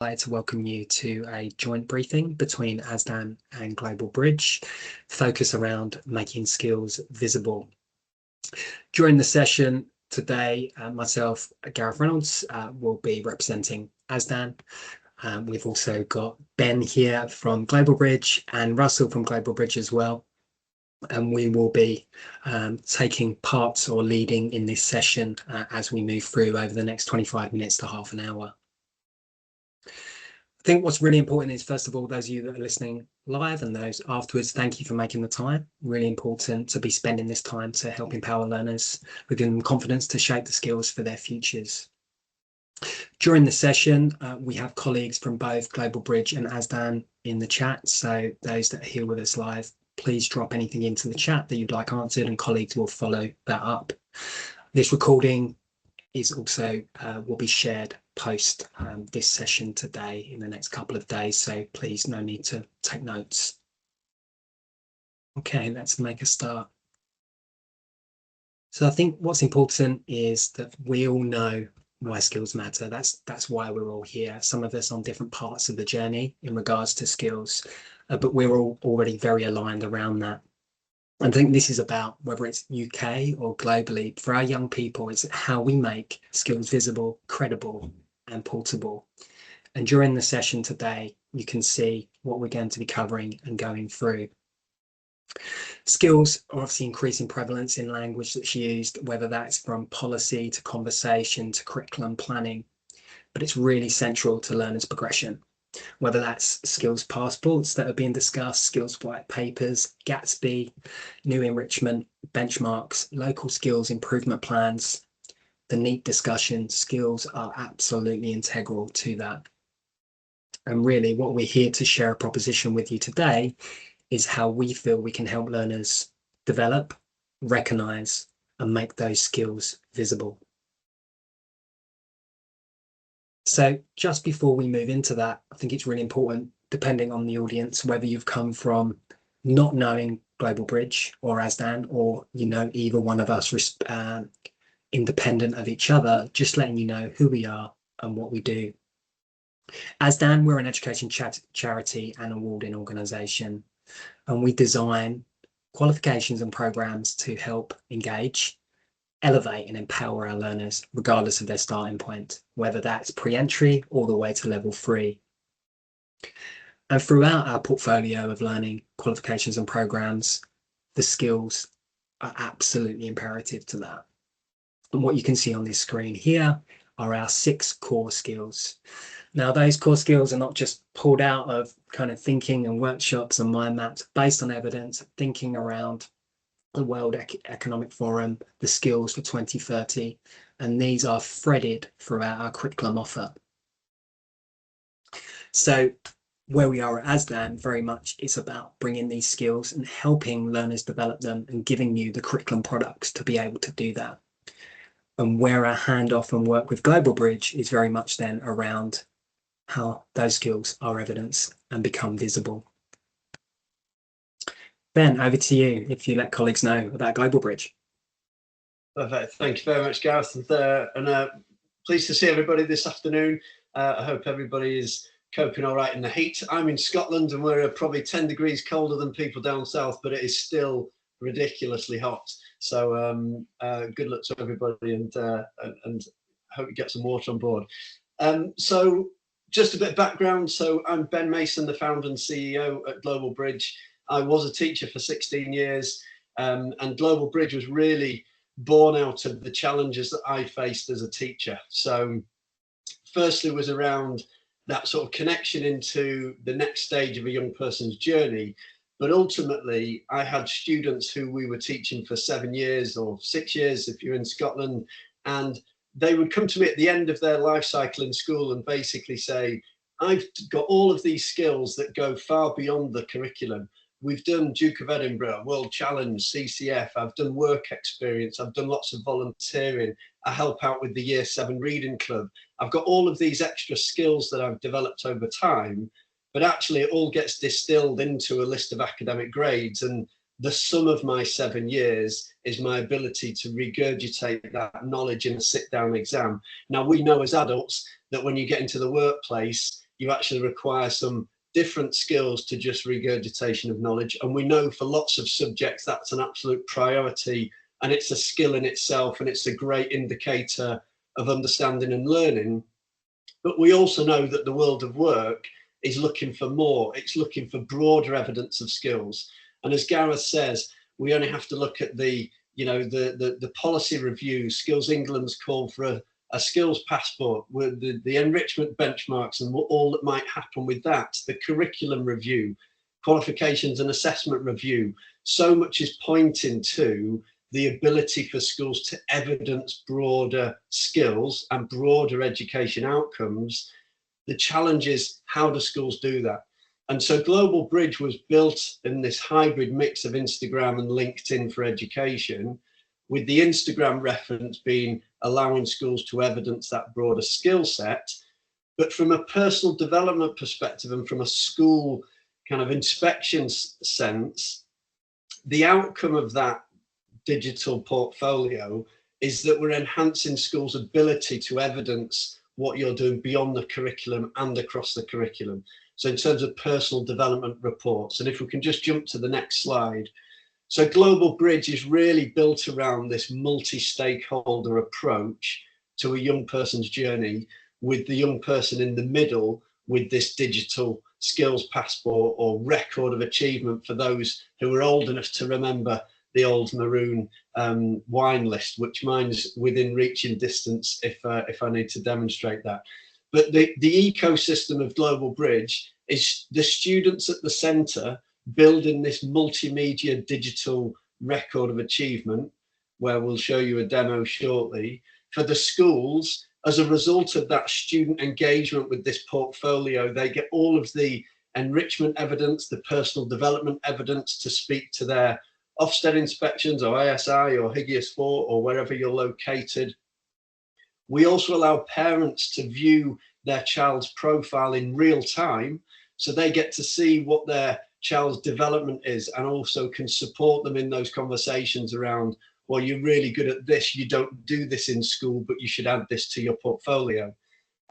I'd like to welcome you to a joint briefing between ASDAN and globalbridge, focus around making skills visible. During the session today, myself, Gareth Reynolds, will be representing ASDAN. We've also got Ben here from globalbridge and Russell from globalbridge as well. And we will be taking parts or leading in this session as we move through over the next 25 minutes to half an hour. I think what's really important is, first of all, those of you that are listening live and those afterwards, thank you for making the time. Really important to be spending this time to help empower learners with them confidence to shape the skills for their futures. During the session, we have colleagues from both globalbridge and ASDAN in the chat. So those that are here with us live, please drop anything into the chat that you'd like answered and colleagues will follow that up. This recording is also will be shared post this session today in the next couple of days, so please no need to take notes. Okay, let's make a start. So I think what's important is that we all know why skills matter. That's why we're all here. Some of us on different parts of the journey in regards to skills, but we're all already very aligned around that. I think this is about, whether it's UK or globally, for our young people, it's how we make skills visible, credible, and portable. And during the session today, you can see what we're going to be covering and going through. Skills are obviously increasing prevalence in language that's used, whether that's from policy to conversation to curriculum planning, but it's really central to learners' progression. Whether that's skills passports that are being discussed, skills white papers, Gatsby, new enrichment, benchmarks, local skills improvement plans, the NEAT discussion, skills are absolutely integral to that. And really what we're here to share a proposition with you today is how we feel we can help learners develop, recognise, and make those skills visible. So just before we move into that, I think it's really important, depending on the audience, whether you've come from not knowing globalbridge or ASDAN, or you know either one of us independent of each other, just letting you know who we are and what we do. ASDAN, we're an education charity and awarding organisation, and we design qualifications and programmes to help engage, elevate and empower our learners regardless of their starting point, whether that's pre-entry all the way to level 3. And throughout our portfolio of learning qualifications and programs, the skills are absolutely imperative to that. And what you can see on this screen here are our 6 core skills. Now, those core skills are not just pulled out of kind of thinking and workshops and mind maps, based on evidence, thinking around the World Economic Forum, the skills for 2030, and these are threaded throughout our curriculum offer. So where we are at ASDAN, very much it's about bringing these skills and helping learners develop them and giving you the curriculum products to be able to do that. And where our handoff and work with globalbridge is very much then around how those skills are evidence and become visible. Ben, over to you, if you let colleagues know about globalbridge. Perfect. Thank you very much, Gareth. And pleased to see everybody this afternoon. I hope everybody is coping all right in the heat. I'm in Scotland and we're probably 10 degrees colder than people down south, but it is still ridiculously hot. So good luck to everybody, and hope you get some water on board. So just a bit of background. So I'm Ben Mason, the founder and CEO at globalbridge. I was a teacher for 16 years, and globalbridge was really born out of the challenges that I faced as a teacher. So firstly was around that sort of connection into the next stage of a young person's journey. But ultimately, I had students who we were teaching for 7 years or 6 years if you're in Scotland, and they would come to me at the end of their life cycle in school and basically say, I've got all of these skills that go far beyond the curriculum. We've done Duke of Edinburgh, World Challenge, CCF, I've done work experience, I've done lots of volunteering, I help out with the Year 7 Reading Club. I've got all of these extra skills that I've developed over time, but actually it all gets distilled into a list of academic grades, and the sum of my 7 years is my ability to regurgitate that knowledge in a sit-down exam. Now, we know as adults that when you get into the workplace, you actually require some different skills to just regurgitation of knowledge. And we know for lots of subjects that's an absolute priority, and it's a skill in itself, and it's a great indicator of understanding and learning. But we also know that the world of work is looking for more. It's looking for broader evidence of skills. And as Gareth says, we only have to look at the policy review. Skills England's called for a skills passport with the enrichment benchmarks and all that might happen with that, the curriculum review, qualifications and assessment review. So much is pointing to the ability for schools to evidence broader skills and broader education outcomes. The challenge is, how do schools do that? And so Global Bridge was built in this hybrid mix of Instagram and LinkedIn for education, with the Instagram reference being allowing schools to evidence that broader skill set. But from a personal development perspective and from a school kind of inspection sense, the outcome of that digital portfolio is that we're enhancing schools' ability to evidence what you're doing beyond the curriculum and across the curriculum. So in terms of personal development reports, and if we can just jump to the next slide. So Global Bridge is really built around this multi-stakeholder approach to a young person's journey, with the young person in the middle with this digital skills passport or record of achievement for those who are old enough to remember the old maroon wine list, which mine's within reaching distance if I need to demonstrate that. But the ecosystem of Global Bridge is the students at the centre building this multimedia digital record of achievement, where we'll show you a demo shortly, for the schools. As a result of that student engagement with this portfolio, they get all of the enrichment evidence, the personal development evidence to speak to their Ofsted inspections or ASI or Higgius 4 or wherever you're located. We also allow parents to view their child's profile in real time, so they get to see what their child's development is, and also can support them in those conversations around, well, you're really good at this, you don't do this in school, but you should add this to your portfolio.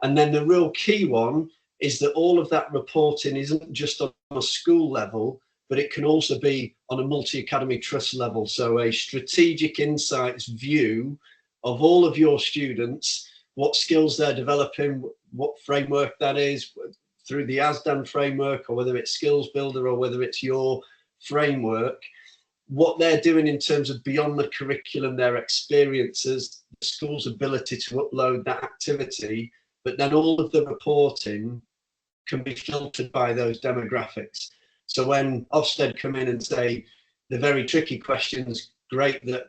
And then the real key one is that all of that reporting isn't just on a school level, but it can also be on a multi-academy trust level. So a strategic insights view of all of your students, what skills they're developing, what framework that is, through the ASDAN framework, or whether it's Skills Builder, or whether it's your framework, what they're doing in terms of beyond the curriculum, their experiences, the school's ability to upload that activity, but then all of the reporting can be filtered by those demographics. So when Ofsted come in and say the very tricky questions, great that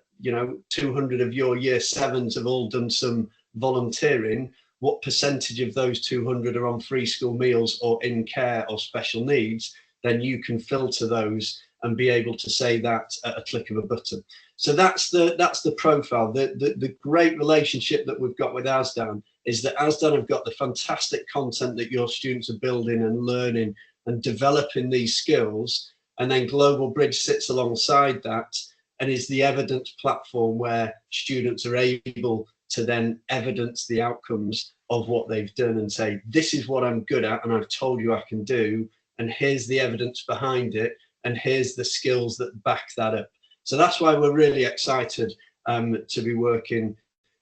200 of your year sevens have all done some volunteering, what percentage of those 200 are on free school meals or in care or special needs, then you can filter those and be able to say that at a click of a button. So that's the profile. The great relationship that we've got with ASDAN is that ASDAN have got the fantastic content that your students are building and learning and developing these skills, and then Global Bridge sits alongside that and is the evidence platform where students are able to then evidence the outcomes of what they've done and say, this is what I'm good at and I've told you I can do, and here's the evidence behind it, and here's the skills that back that up. So that's why we're really excited to be working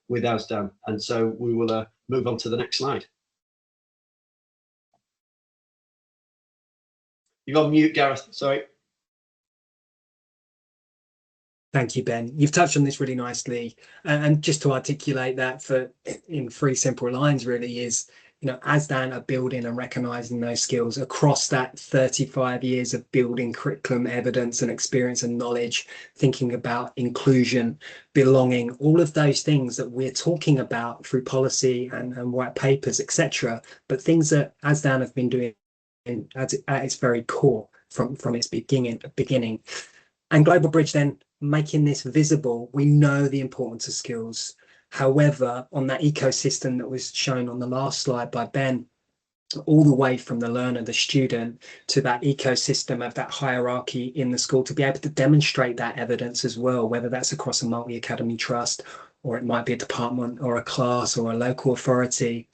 with ASDAN. And so we will move on to the next slide. You're on mute, Gareth, sorry. Thank you, Ben. You've touched on this really nicely. And just to articulate that in 3 simple lines, really, is, ASDAN are building and recognising those skills across that 35 years of building curriculum evidence and experience and knowledge, thinking about inclusion, belonging, all of those things that we're talking about through policy and white papers, etc. But things that ASDAN have been doing at its very core from its beginning. And Global Bridge then making this visible. We know the importance of skills. However, on that ecosystem that was shown on the last slide by Ben, all the way from the learner, the student, to that ecosystem of that hierarchy in the school, to be able to demonstrate that evidence as well, whether that's across a multi-academy trust, or it might be a department or a class or a local authority.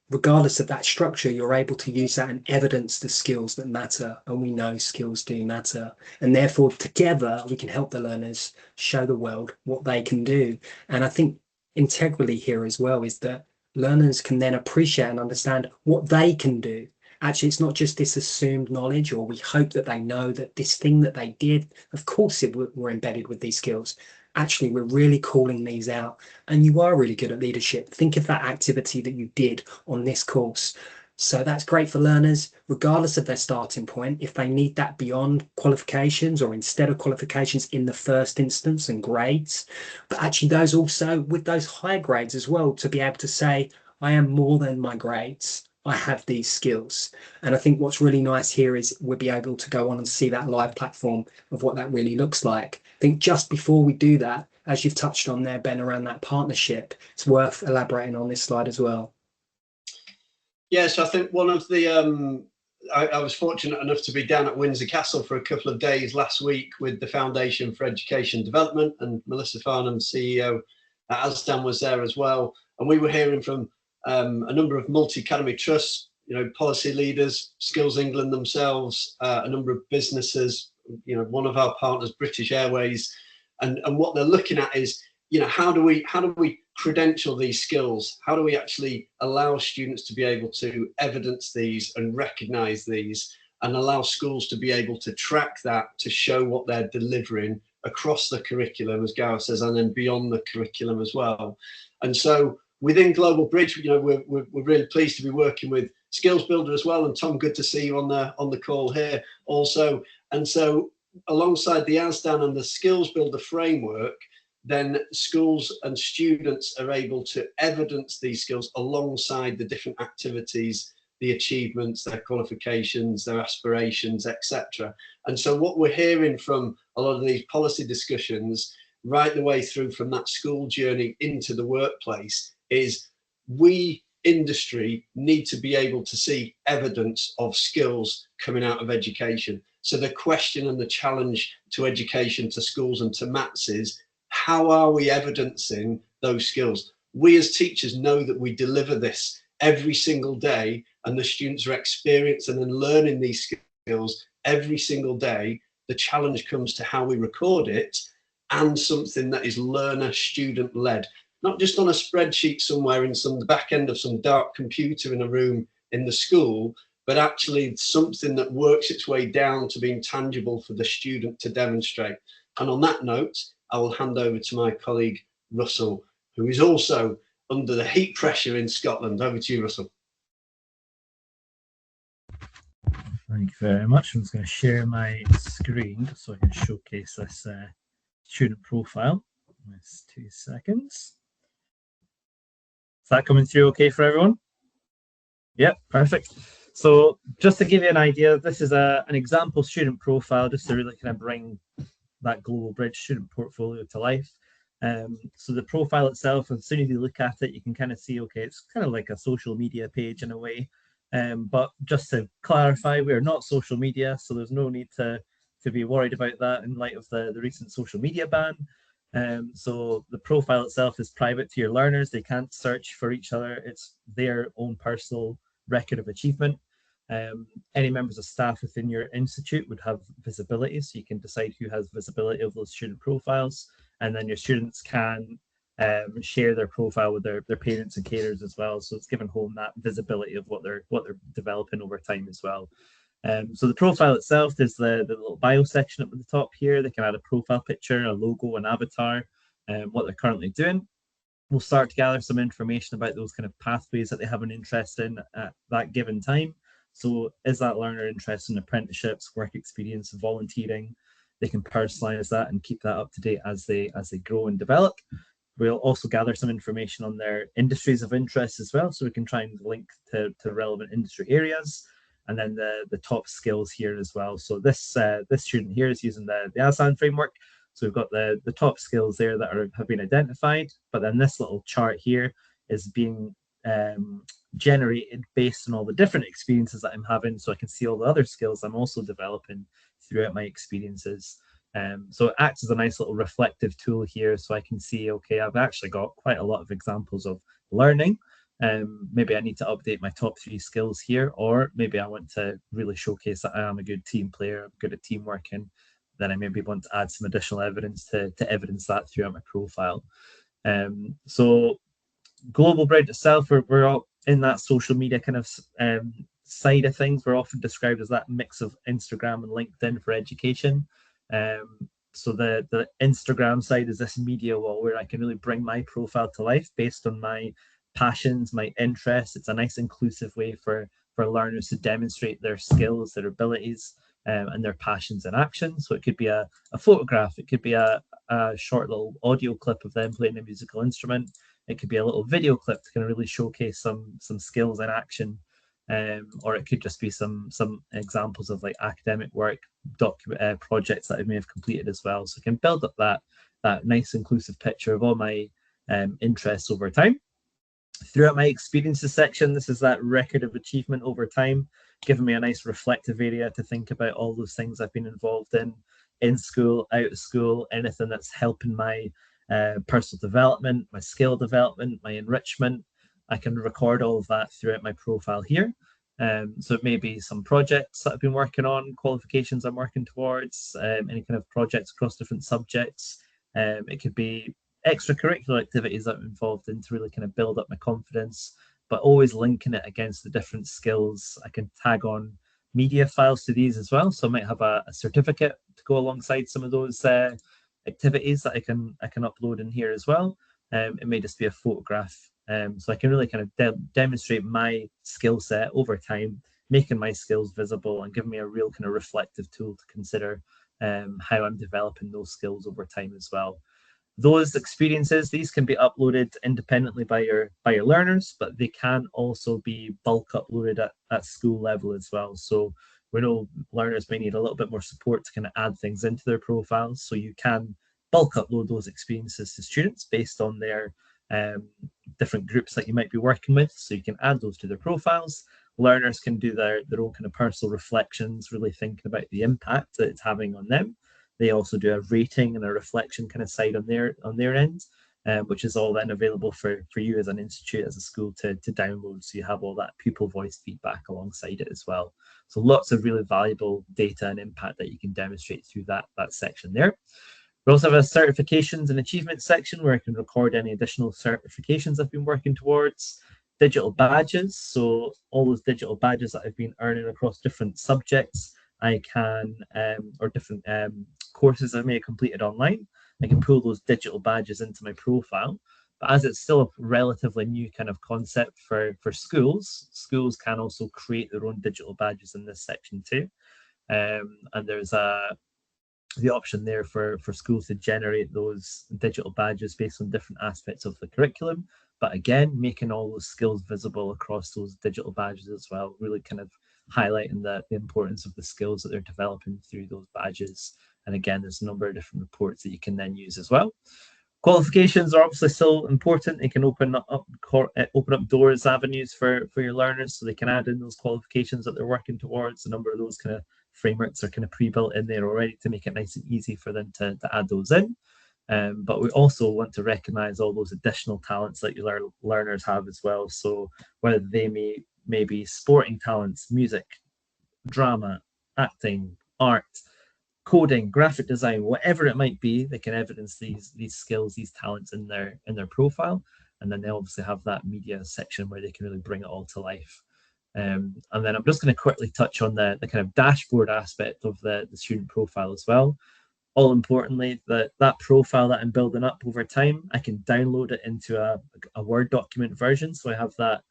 regardless of that structure, you're able to use that and evidence the skills that matter. And we know skills do matter. And therefore, together, we can help the learners show the world what they can do. And I think integrally here as well is that learners can then appreciate and understand what they can do. Actually, it's not just this assumed knowledge, or we hope that they know that this thing that they did, of course, we're embedded with these skills. Actually, we're really calling these out. And you are really good at leadership. Think of that activity that you did on this course. So that's great for learners, regardless of their starting point. If they need that beyond qualifications or instead of qualifications in the first instance and grades, but actually those also with those high grades as well, to be able to say, I am more than my grades. I have these skills. And I think what's really nice here is we'll be able to go on and see that live platform of what that really looks like. I think just before we do that, as you've touched on there, Ben, around that partnership, it's worth elaborating on this slide as well. Yeah, so I think one of the, I was fortunate enough to be down at Windsor Castle for a couple of days last week with the Foundation for Education Development, and Melissa Farnham, CEO at ASDAN, was there as well. And we were hearing from a number of multi-academy trusts, policy leaders, Skills England themselves, a number of businesses, one of our partners, British Airways, and what they're looking at is, how do we credential these skills? How do we actually allow students to be able to evidence these and recognize these, and allow schools to be able to track that, to show what they're delivering across the curriculum, as Gareth says, and then beyond the curriculum as well. And so within Global Bridge, we're really pleased to be working with Skills Builder as well. And Tom, good to see you on the call here also. And so alongside the ASDAN and the Skills Builder framework, then schools and students are able to evidence these skills alongside the different activities, the achievements, their qualifications, their aspirations, etc. And so what we're hearing from a lot of these policy discussions, right the way through from that school journey into the workplace, is we, industry, need to be able to see evidence of skills coming out of education. So the question and the challenge to education, to schools and to MATs is, how are we evidencing those skills? We as teachers know that we deliver this every single day, and the students are experiencing and learning these skills every single day. The challenge comes to how we record it, and something that is learner student led, not just on a spreadsheet somewhere in the back end of some dark computer in a room in the school, but actually something that works its way down to being tangible for the student to demonstrate. And on that note, I will hand over to my colleague, Russell, who is also under the heat pressure in Scotland. Over to you, Russell. Thank you very much. I'm just going to share my screen so I can showcase this student profile. Just 2 seconds. Is that coming through okay for everyone? Yep, perfect. So just to give you an idea, this is an example student profile, just to really kind of bring that Global Bridge student portfolio to life. So the profile itself, as soon as you look at it, you can kind of see, okay, it's kind of like a social media page in a way. But just to clarify, we're not social media, so there's no need to be worried about that in light of the recent social media ban. So the profile itself is private to your learners. They can't search for each other. It's their own personal record of achievement. Any members of staff within your institute would have visibility, so you can decide who has visibility of those student profiles, and then your students can share their profile with their parents and carers as well. So it's giving home that visibility of what they're developing over time as well. So the profile itself, there's the little bio section up at the top here. They can add a profile picture, a logo, an avatar, what they're currently doing. We'll start to gather some information about those kind of pathways that they have an interest in at that given time. So is that learner interested in apprenticeships, work experience, volunteering? They can personalize that and keep that up to date as they grow and develop. We'll also gather some information on their industries of interest as well, so we can try and link to relevant industry areas. And then the top skills here as well. So this student here is using the ASDAN framework. So we've got the top skills there that have been identified, but then this little chart here is being generated based on all the different experiences that I'm having, so I can see all the other skills I'm also developing throughout my experiences. So it acts as a nice little reflective tool here, so I can see, okay, I've actually got quite a lot of examples of learning, Maybe I need to update my top 3 skills here, or maybe I want to really showcase that I am a good team player, I'm good at teamwork, and then I maybe want to add some additional evidence to evidence that throughout my profile. So globalbridge itself, we're all in that social media kind of side of things. We're often described as that mix of Instagram and LinkedIn for education. So the Instagram side is this media wall where I can really bring my profile to life based on my passions, my interests. It's a nice inclusive way for learners to demonstrate their skills, their abilities, and their passions in action. So it could be a photograph, it could be a short little audio clip of them playing a musical instrument. It could be a little video clip to kind of really showcase some skills in action, or it could just be some examples of like academic work, projects that I may have completed as well. So I can build up that nice inclusive picture of all my interests over time. Throughout my experiences section, this is that record of achievement over time, giving me a nice reflective area to think about all those things I've been involved in school, out of school, anything that's helping my personal development, my skill development, my enrichment. I can record all of that throughout my profile here. So it may be some projects that I've been working on, qualifications I'm working towards, any kind of projects across different subjects. It could be extracurricular activities that I'm involved in to really kind of build up my confidence, but always linking it against the different skills. I can tag on media files to these as well. So I might have a certificate to go alongside some of those activities that I can upload in here as well. It may just be a photograph. So I can really kind of demonstrate my skill set over time, making my skills visible and giving me a real kind of reflective tool to consider how I'm developing those skills over time as well. Those experiences, these can be uploaded independently by your learners, but they can also be bulk uploaded at school level as well. So we know learners may need a little bit more support to kind of add things into their profiles. So you can bulk upload those experiences to students based on their different groups that you might be working with. So you can add those to their profiles. Learners can do their own kind of personal reflections, really thinking about the impact that it's having on them. They also do a rating and a reflection kind of side on their end, which is all then available for you as an institute, as a school to download. So you have all that pupil voice feedback alongside it as well. So lots of really valuable data and impact that you can demonstrate through that section there. We also have a certifications and achievements section where I can record any additional certifications I've been working towards. Digital badges, so all those digital badges that I've been earning across different subjects, I can, or different courses I may have completed online, I can pull those digital badges into my profile. But as it's still a relatively new kind of concept for schools can also create their own digital badges in this section too. And there's the option there for schools to generate those digital badges based on different aspects of the curriculum. But again, making all those skills visible across those digital badges as well, really kind of highlighting the importance of the skills that they're developing through those badges. And again, there's a number of different reports that you can then use as well. Qualifications are obviously still important. It can open up doors, avenues for your learners, so they can add in those qualifications that they're working towards. A number of those kind of frameworks are kind of pre-built in there already to make it nice and easy for them to add those in. But we also want to recognize all those additional talents that your learners have as well. So whether they may be sporting talents, music, drama, acting, art, coding, graphic design, whatever it might be, they can evidence these skills, these talents in their profile. And then they obviously have that media section where they can really bring it all to life. And then I'm just going to quickly touch on the kind of dashboard aspect of the student profile as well. All importantly, that profile that I'm building up over time, I can download it into a Word document version. So I have that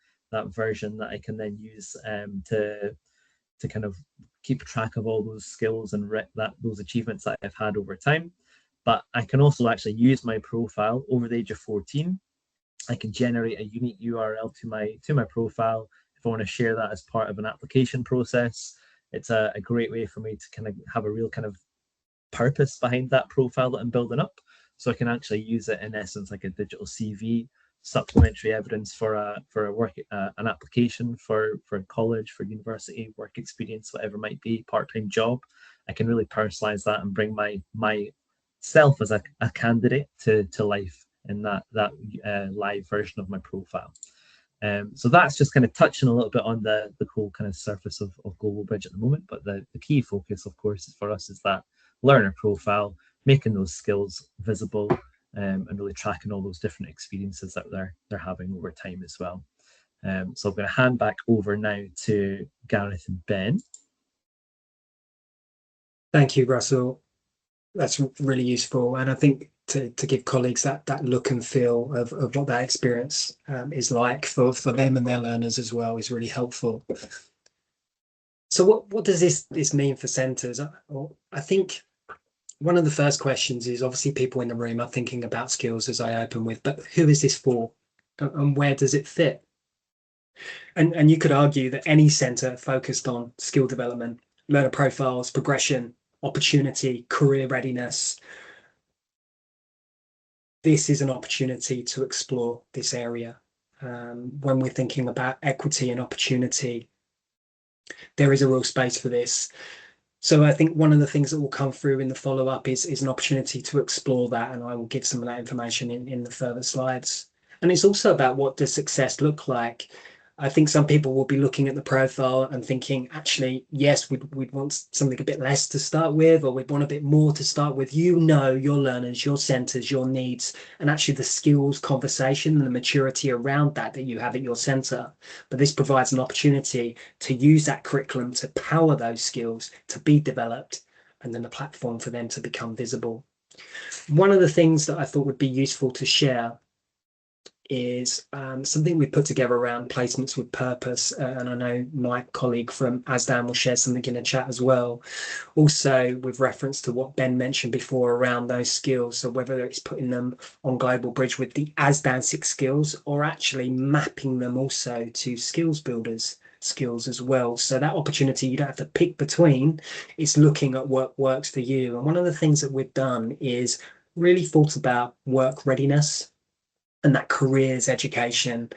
version that I can then use to kind of keep track of all those skills and those achievements that I've had over time. But I can also actually use my profile over the age of 14. I can generate a unique URL to my profile if I want to share that as part of an application process. It's a great way for me to kind of have a real kind of purpose behind that profile that I'm building up. So I can actually use it in essence like a digital CV, supplementary evidence for a work, an application for college, for university, work experience, whatever it might be, part-time job. I can really personalize that and bring myself as a candidate to life in that live version of my profile. So that's just kind of touching a little bit on the whole kind of surface of Global Bridge at the moment. But the key focus, of course, for us is that learner profile, making those skills visible, and really tracking all those different experiences that they're having over time as well. So I'm going to hand back over now to Gareth and Ben. Thank you, Russell. That's really useful. And I think to give colleagues that look and feel of what that experience is like for them and their learners as well is really helpful. So what does this mean for centres? I think one of the first questions is obviously people in the room are thinking about skills as I open with, but who is this for and where does it fit? And you could argue that any centre focused on skill development, learner profiles, progression, opportunity, career readiness, this is an opportunity to explore this area. When we're thinking about equity and opportunity, there is a real space for this. So I think one of the things that will come through in the follow-up is an opportunity to explore that, and I will give some of that information in the further slides. And it's also about what does success look like. I think some people will be looking at the profile and thinking, actually, yes, we'd want something a bit less to start with, or we'd want a bit more to start with. You know your learners, your centres, your needs, and actually the skills, conversation, and the maturity around that you have at your centre. But this provides an opportunity to use that curriculum to power those skills to be developed, and then a platform for them to become visible. One of the things that I thought would be useful to share is something we put together around placements with purpose, and I know my colleague from ASDAN will share something in the chat as well, also with reference to what Ben mentioned before around those skills. So whether it's putting them on Global Bridge with the ASDAN 6 skills or actually mapping them also to skills builders skills as well. So that opportunity you don't have to pick between, it's looking at what works for you. And one of the things that we've done is really thought about work readiness and that careers education.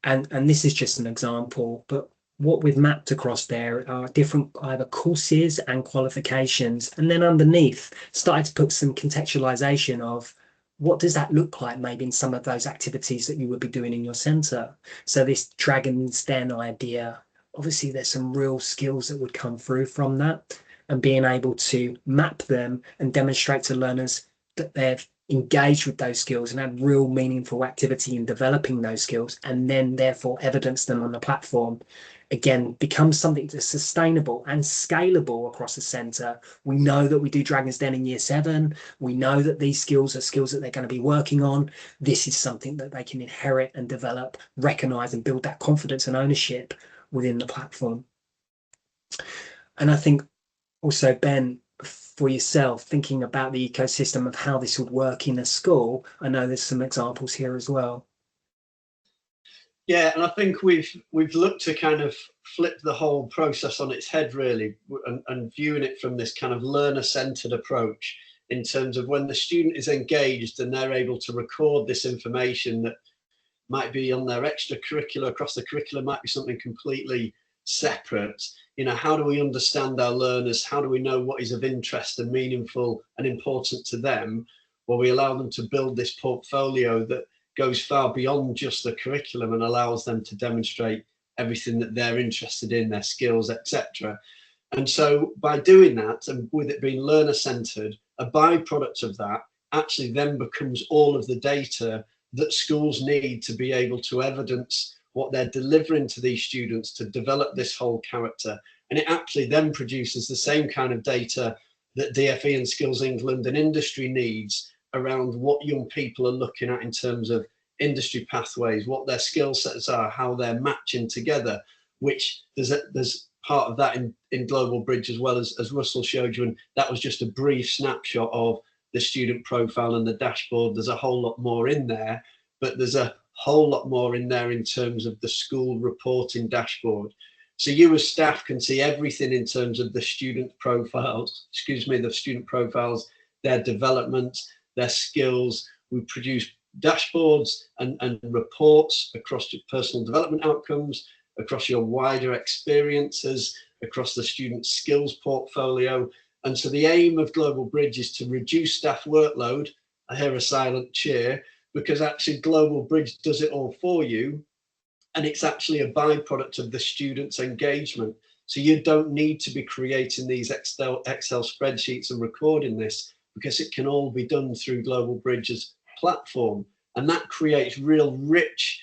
And this is just an example, but what we've mapped across there are different either courses and qualifications. And then underneath, started to put some contextualization of what does that look like maybe in some of those activities that you would be doing in your centre. So this Dragon's Den idea, obviously there's some real skills that would come through from that, and being able to map them and demonstrate to learners that they've engaged with those skills and had real meaningful activity in developing those skills, and then therefore evidence them on the platform, again becomes something that's sustainable and scalable across the centre. We know that we do Dragon's Den in year 7. We know that these skills are skills that they're going to be working on. This is something that they can inherit and develop, recognise and build that confidence and ownership within the platform. And I think also, Ben, for yourself, thinking about the ecosystem of how this would work in a school, I know there's some examples here as well. Yeah, and I think we've looked to kind of flip the whole process on its head, really, and viewing it from this kind of learner-centered approach in terms of when the student is engaged and they're able to record this information that might be on their extracurricular, across the curriculum, might be something completely separate. You know, how do we understand our learners? How do we know what is of interest and meaningful and important to them? Well, we allow them to build this portfolio that goes far beyond just the curriculum and allows them to demonstrate everything that they're interested in, their skills, etc. And so by doing that, and with it being learner-centered, a byproduct of that actually then becomes all of the data that schools need to be able to evidence what they're delivering to these students to develop this whole character. And it actually then produces the same kind of data that DFE and Skills England and industry needs around what young people are looking at in terms of industry pathways, what their skill sets are, how they're matching together, which there's part of that in Global Bridge as well, as Russell showed you. And that was just a brief snapshot of the student profile and the dashboard. There's a whole lot more in there, but there's a whole lot more in there in terms of the school reporting dashboard. So you as staff can see everything in terms of the student profiles, the student profiles, their development, their skills. We produce dashboards and reports across your personal development outcomes, across your wider experiences, across the student skills portfolio. And so the aim of Global Bridge is to reduce staff workload. I hear a silent cheer, because actually Global Bridge does it all for you. and it's actually a byproduct of the students' engagement. So you don't need to be creating these Excel spreadsheets and recording this, because it can all be done through globalbridge's platform. And that creates real rich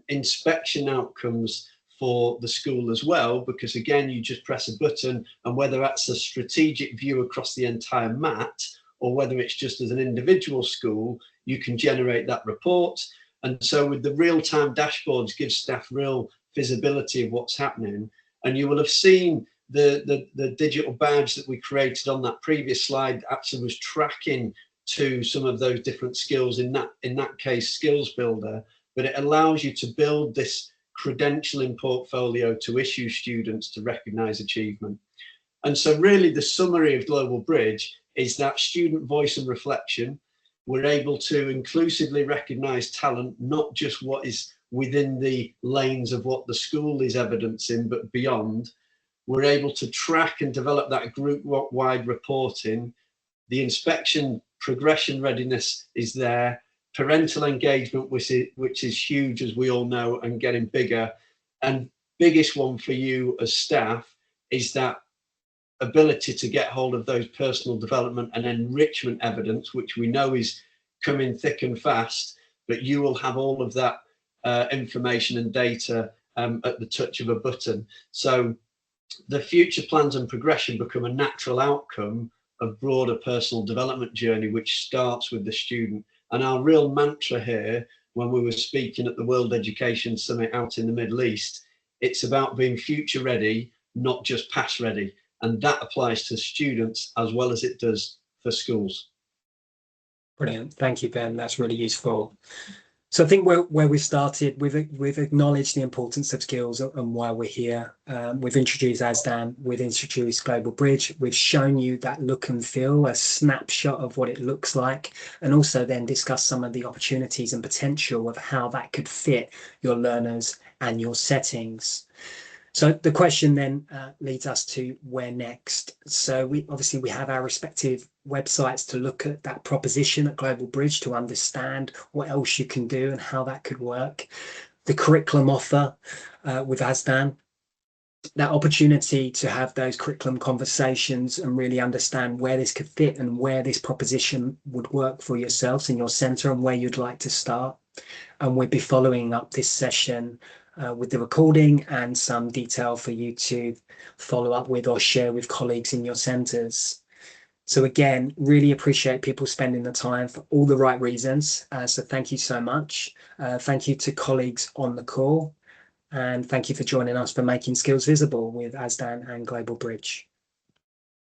inspection outcomes for the school as well, because again, you just press a button, and whether that's a strategic view across the entire mat, or whether it's just as an individual school, you can generate that report. And so with the real-time dashboards, gives staff real visibility of what's happening. And you will have seen the digital badge that we created on that previous slide actually was tracking to some of those different skills, in that case skills builder, but it allows you to build this credentialing portfolio to issue students to recognize achievement. And so really the summary of Global Bridge is that student voice and reflection. We're able to inclusively recognize talent, not just what is within the lanes of what the school is evidencing, but beyond. We're able to track and develop that group-wide reporting. The inspection progression readiness is there. Parental engagement, which is huge, as we all know, and getting bigger. And biggest one for you as staff is that ability to get hold of those personal development and enrichment evidence, which we know is coming thick and fast, but you will have all of that information and data at the touch of a button. So the future plans and progression become a natural outcome of broader personal development journey, which starts with the student. And our real mantra here, when we were speaking at the World Education Summit out in the Middle East, it's about being future ready, not just past ready. And that applies to students as well as it does for schools. Brilliant. Thank you, Ben. That's really useful. So I think where we started, we've acknowledged the importance of skills and why we're here. We've introduced ASDAN, we've introduced Global Bridge, we've shown you that look and feel, a snapshot of what it looks like, and also then discussed some of the opportunities and potential of how that could fit your learners and your settings. So the question then leads us to where next. So we have our respective websites to look at that proposition at Global Bridge to understand what else you can do and how that could work. The curriculum offer with ASDAN, that opportunity to have those curriculum conversations and really understand where this could fit and where this proposition would work for yourselves in your centre and where you'd like to start. And we'll be following up this session with the recording and some detail for you to follow up with or share with colleagues in your centres. So again, really appreciate people spending the time for all the right reasons. So thank you so much. Thank you to colleagues on the call. And thank you for joining us for Making Skills Visible with ASDAN and Global Bridge.